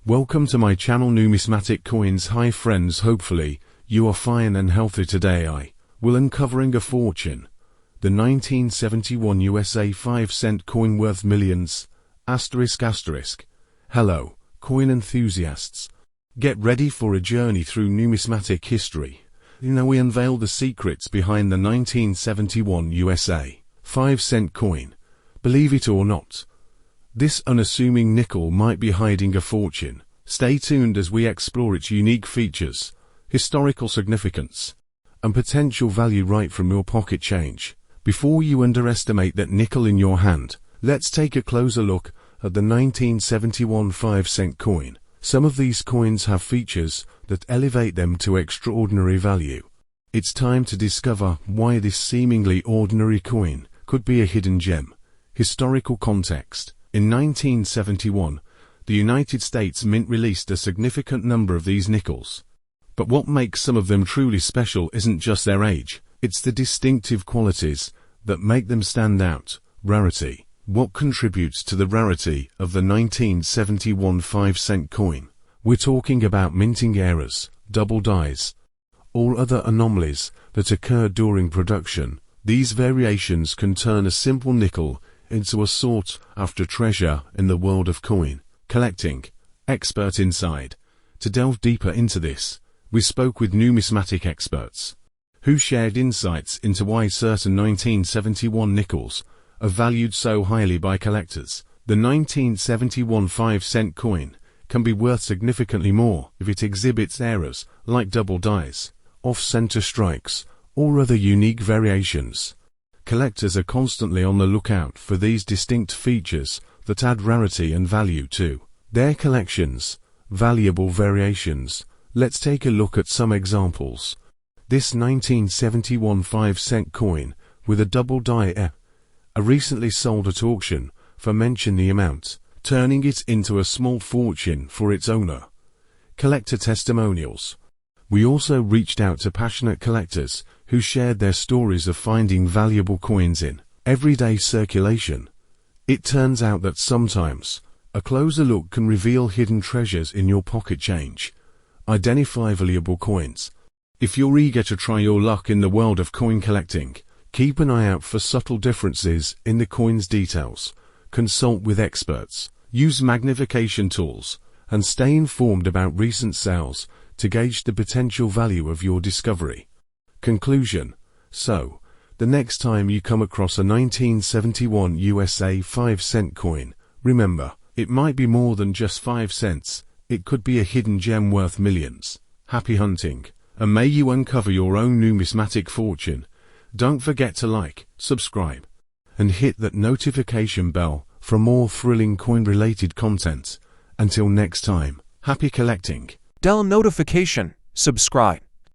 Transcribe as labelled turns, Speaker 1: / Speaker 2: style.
Speaker 1: Welcome to my channel Numismatic Coins. Hi friends, hopefully you are fine and healthy. Today I will uncovering a fortune. The 1971 USA 5-cent coin worth millions. ***. Hello, coin enthusiasts. Get ready for a journey through numismatic history. We unveil the secrets behind the 1971 USA 5-cent coin. Believe it or not, this unassuming nickel might be hiding a fortune. Stay tuned as we explore its unique features, historical significance, and potential value right from your pocket change. Before you underestimate that nickel in your hand, let's take a closer look at the 1971 5-cent coin. Some of these coins have features that elevate them to extraordinary value. It's time to discover why this seemingly ordinary coin could be a hidden gem. Historical context. In 1971, the United States Mint released a significant number of these nickels. But what makes some of them truly special isn't just their age, it's the distinctive qualities that make them stand out. Rarity. What contributes to the rarity of the 1971 5-cent coin? We're talking about minting errors, double dies, or other anomalies that occur during production. These variations can turn a simple nickel into a sought-after treasure in the world of coin collecting. Expert Inside. To delve deeper into this, we spoke with numismatic experts who shared insights into why certain 1971 nickels are valued so highly by collectors. The 1971 5-cent coin can be worth significantly more if it exhibits errors like double dies, off-center strikes, or other unique variations. Collectors are constantly on the lookout for these distinct features that add rarity and value to their collections. Valuable variations. Let's take a look at some examples. This 1971 5-cent coin with a double die recently sold at auction for mention the amount, turning it into a small fortune for its owner. Collector testimonials. We also reached out to passionate collectors who shared their stories of finding valuable coins in everyday circulation. It turns out that sometimes a closer look can reveal hidden treasures in your pocket change. Identify valuable coins. If you're eager to try your luck in the world of coin collecting, keep an eye out for subtle differences in the coin's details. Consult with experts. Use magnification tools and stay informed about recent sales to gauge the potential value of your discovery. Conclusion. So, the next time you come across a 1971 USA 5-cent coin, remember, it might be more than just 5 cents. It could be a hidden gem worth millions. Happy hunting, and may you uncover your own numismatic fortune. Don't forget to like, subscribe, and hit that notification bell for more thrilling coin-related content. Until next time, happy collecting.
Speaker 2: Notification, subscribe.